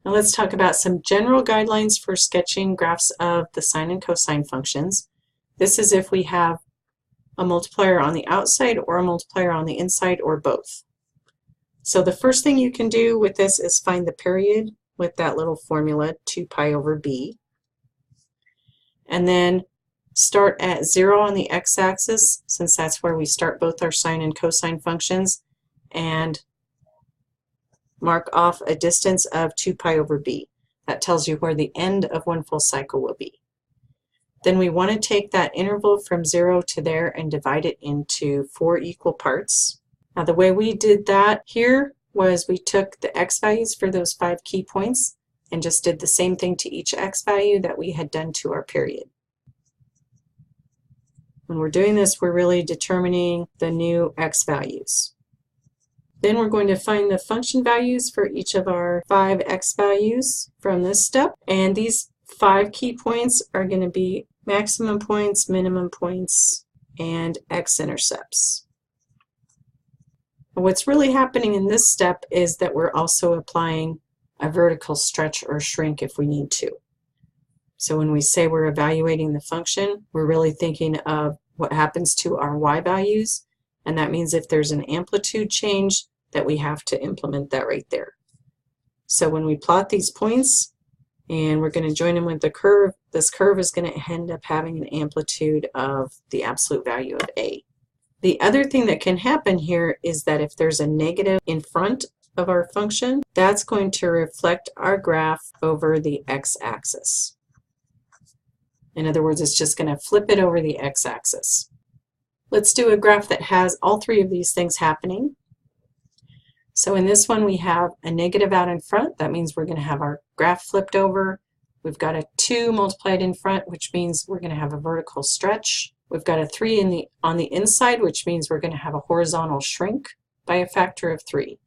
Now let's talk about some general guidelines for sketching graphs of the sine and cosine functions. This is if we have a multiplier on the outside or a multiplier on the inside or both. So the first thing you can do with this is find the period with that little formula 2 pi over b. And then start at 0 on the x-axis, since that's where we start both our sine and cosine functions, and mark off a distance of 2 pi over b. That tells you where the end of one full cycle will be. Then we want to take that interval from 0 to there and divide it into 4 equal parts. Now the way we did that here was we took the x values for those 5 key points and just did the same thing to each x value that we had done to our period. When we're doing this, we're really determining the new x values. Then we're going to find the function values for each of our 5 x values from this step. And these 5 key points are going to be maximum points, minimum points, and x-intercepts. What's really happening in this step is that we're also applying a vertical stretch or shrink if we need to. So when we say we're evaluating the function, we're really thinking of what happens to our y values, and that means if there's an amplitude change, that we have to implement that right there. So when we plot these points and we're going to join them with the curve, this curve is going to end up having an amplitude of the absolute value of a. The other thing that can happen here is that if there's a negative in front of our function, that's going to reflect our graph over the x-axis. In other words, it's just going to flip it over the x-axis. Let's do a graph that has all 3 of these things happening. So in this one we have a negative out in front. That means we're going to have our graph flipped over. We've got a 2 multiplied in front, which means we're going to have a vertical stretch. We've got a 3 on the inside, which means we're going to have a horizontal shrink by a factor of 3.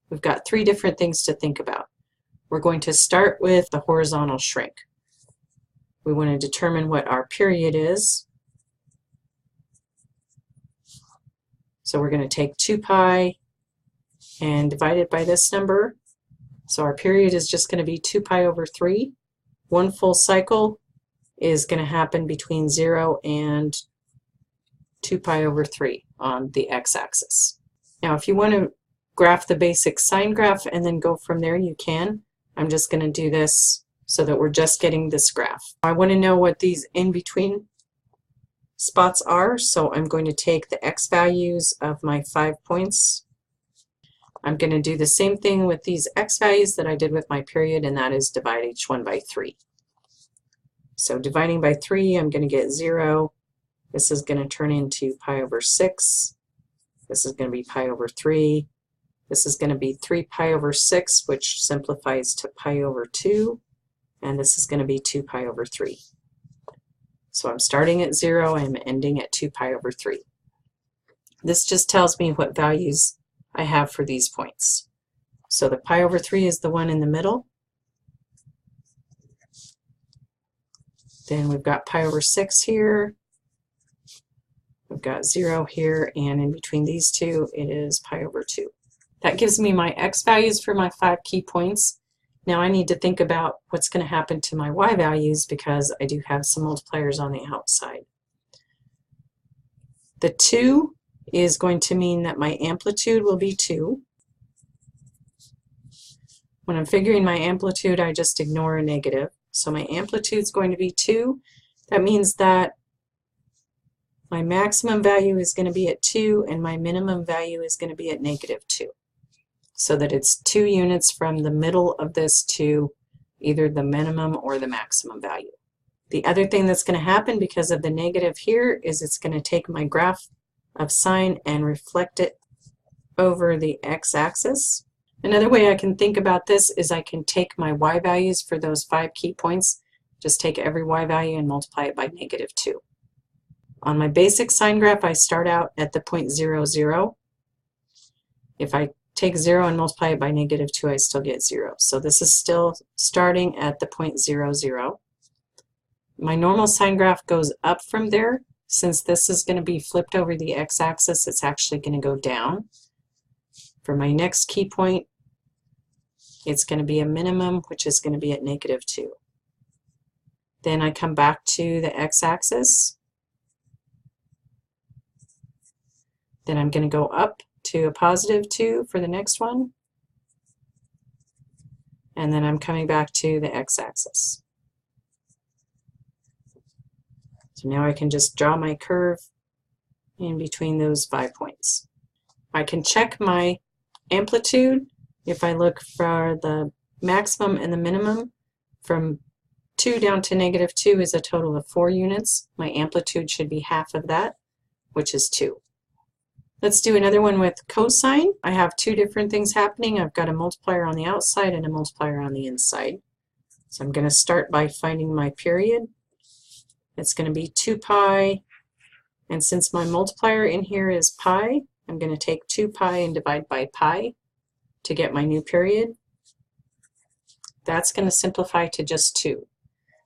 We've got 3 different things to think about. We're going to start with the horizontal shrink. We want to determine what our period is. So we're going to take 2 pi and divide it by this number. So our period is just going to be 2 pi over 3. One full cycle is going to happen between 0 and 2 pi over 3 on the x-axis. Now if you want to graph the basic sine graph and then go from there, you can. I'm just going to do this so that we're just getting this graph. I want to know what these in-between spots are, so I'm going to take the x values of my 5 points. I'm going to do the same thing with these x values that I did with my period, and that is divide each one by 3. So dividing by 3, I'm going to get 0. This is going to turn into pi over 6. This is going to be pi over 3. This is going to be 3 pi over 6, which simplifies to pi over 2. And this is going to be 2 pi over 3. So I'm starting at 0, I'm ending at 2 pi over 3. This just tells me what values I have for these points. So the pi over 3 is the one in the middle. Then we've got pi over 6 here. We've got 0 here, and in between these two, it is pi over 2. That gives me my x values for my 5 key points. Now I need to think about what's going to happen to my y values because I do have some multipliers on the outside. The 2 is going to mean that my amplitude will be 2. When I'm figuring my amplitude, I just ignore a negative. So my amplitude is going to be 2. That means that my maximum value is going to be at 2 and my minimum value is going to be at -2. So that it's 2 units from the middle of this to either the minimum or the maximum value. The other thing that's going to happen because of the negative here is it's going to take my graph of sine and reflect it over the x-axis. Another way I can think about this is I can take my y values for those 5 key points, just take every y value and multiply it by -2. On my basic sine graph, I start out at the point 0, 0. If I take 0 and multiply it by -2, I still get 0. So this is still starting at the point 0, 0. My normal sine graph goes up from there. Since this is going to be flipped over the x-axis, it's actually going to go down. For my next key point, it's going to be a minimum, which is going to be at -2. Then I come back to the x-axis. Then I'm going to go up to a +2 for the next one. And then I'm coming back to the x-axis. So now I can just draw my curve in between those 5 points. I can check my amplitude if I look for the maximum and the minimum. From 2 down to -2 is a total of 4 units. My amplitude should be half of that, which is 2. Let's do another one with cosine. I have 2 different things happening. I've got a multiplier on the outside and a multiplier on the inside. So I'm going to start by finding my period. It's going to be 2 pi, and since my multiplier in here is pi, I'm going to take 2 pi and divide by pi to get my new period. That's going to simplify to just 2.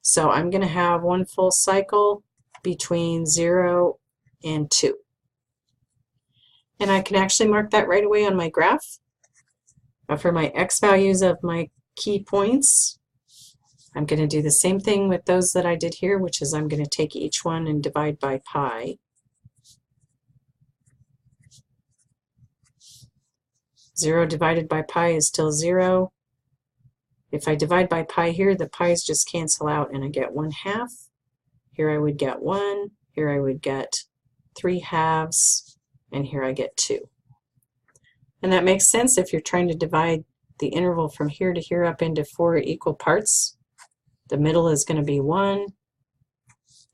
So I'm going to have one full cycle between 0 and 2. And I can actually mark that right away on my graph. For my x values of my key points, I'm going to do the same thing with those that I did here, which is I'm going to take each one and divide by pi. 0 divided by pi is still 0. If I divide by pi here, the pi's just cancel out and I get 1/2. Here I would get 1. Here I would get 3/2. And here I get 2. And that makes sense if you're trying to divide the interval from here to here up into 4 equal parts. The middle is going to be 1.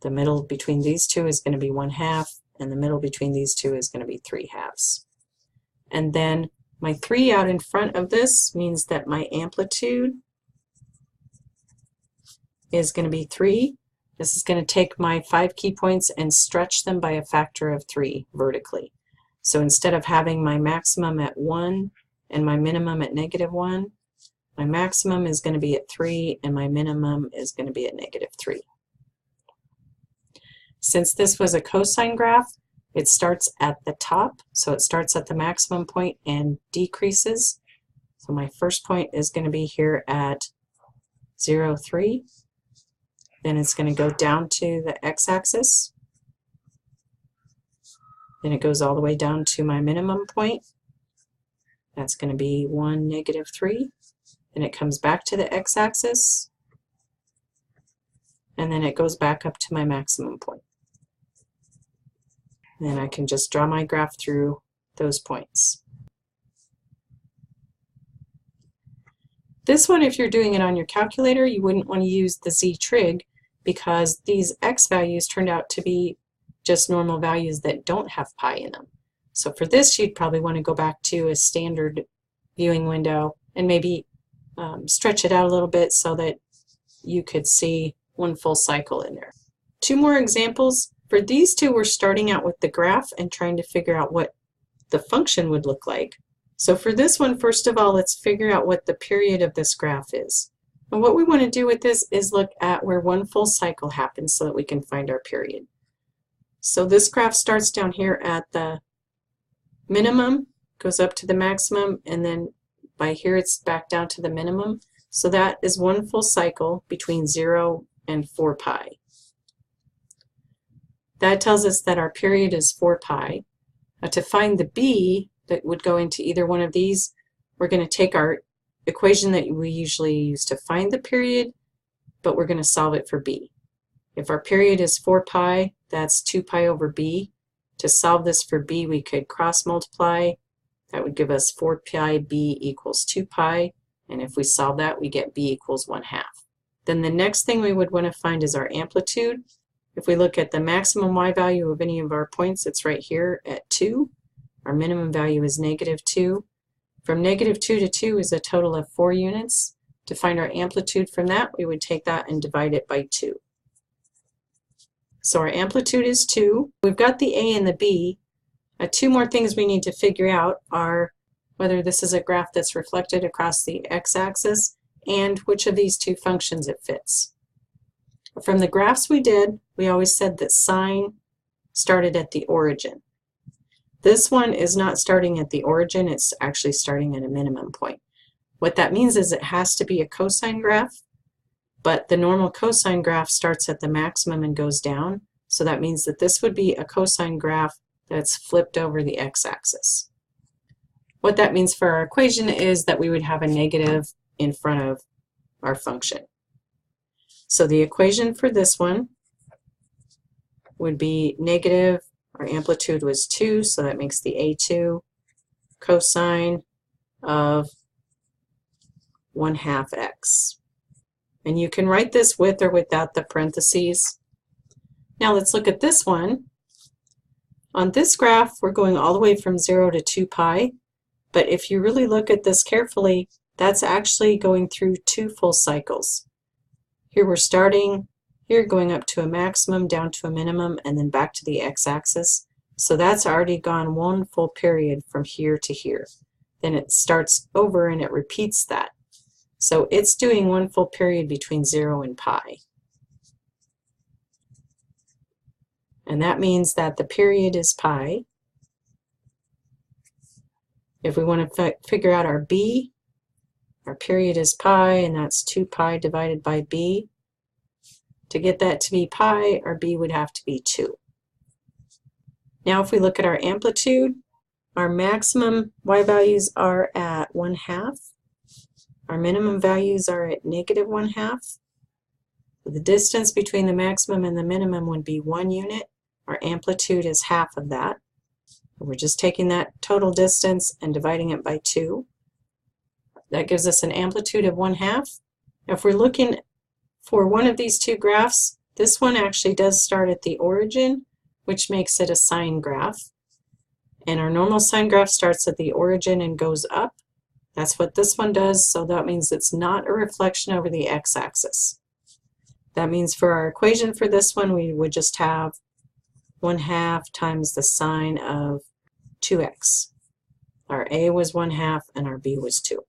The middle between these two is going to be 1/2. And the middle between these two is going to be 3/2. And then my 3 out in front of this means that my amplitude is going to be 3. This is going to take my 5 key points and stretch them by a factor of 3 vertically. So instead of having my maximum at 1 and my minimum at -1, my maximum is going to be at 3 and my minimum is going to be at -3. Since this was a cosine graph, it starts at the top, so it starts at the maximum point and decreases. So my first point is going to be here at 0, 3. Then it's going to go down to the x-axis. Then it goes all the way down to my minimum point. That's going to be 1, -3. Then it comes back to the x-axis. And then it goes back up to my maximum point. And then I can just draw my graph through those points. This one, if you're doing it on your calculator, you wouldn't want to use the z-trig because these x values turned out to be just normal values that don't have pi in them. So for this, you'd probably want to go back to a standard viewing window and maybe stretch it out a little bit so that you could see one full cycle in there. 2 more examples. For these 2, we're starting out with the graph and trying to figure out what the function would look like. So for this one, first of all, let's figure out what the period of this graph is. And what we want to do with this is look at where one full cycle happens so that we can find our period. So this graph starts down here at the minimum, goes up to the maximum, and then by here it's back down to the minimum. So that is one full cycle between 0 and 4 pi. That tells us that our period is 4 pi. To find the b that would go into either one of these, we're going to take our equation that we usually use to find the period, but we're going to solve it for b. If our period is 4 pi, that's 2 pi over b. To solve this for b, we could cross multiply. That would give us 4 pi b equals 2 pi. And if we solve that, we get b equals 1/2. Then the next thing we would want to find is our amplitude. If we look at the maximum y value of any of our points, it's right here at 2. Our minimum value is -2. From -2 to 2 is a total of 4 units. To find our amplitude from that, we would take that and divide it by 2. So our amplitude is 2. We've got the a and the b. 2 more things we need to figure out are whether this is a graph that's reflected across the x-axis and which of these 2 functions it fits. From the graphs we did, we always said that sine started at the origin. This one is not starting at the origin, it's actually starting at a minimum point. What that means is it has to be a cosine graph, but the normal cosine graph starts at the maximum and goes down. So that means that this would be a cosine graph that's flipped over the x-axis. What that means for our equation is that we would have a negative in front of our function. So the equation for this one would be negative, our amplitude was 2, so that makes the A2 cosine of 1/2 x. And you can write this with or without the parentheses. Now let's look at this one. On this graph, we're going all the way from 0 to 2 pi, but if you really look at this carefully, that's actually going through 2 full cycles. Here we're starting, here going up to a maximum, down to a minimum, and then back to the x-axis. So that's already gone 1 full period from here to here. Then it starts over and it repeats that. So it's doing 1 full period between 0 and pi. And that means that the period is pi. If we want to figure out our b, our period is pi, and that's 2 pi divided by b. To get that to be pi, our b would have to be 2. Now if we look at our amplitude, our maximum y values are at 1/2. Our minimum values are at -1/2. The distance between the maximum and the minimum would be 1 unit. Our amplitude is half of that. We're just taking that total distance and dividing it by 2. That gives us an amplitude of 1/2. If we're looking for one of these two graphs, this one actually does start at the origin, which makes it a sine graph. And our normal sine graph starts at the origin and goes up. That's what this one does, so that means it's not a reflection over the x-axis. That means for our equation for this one, we would just have 1/2 times the sine of 2x. Our a was 1/2 and our b was 2.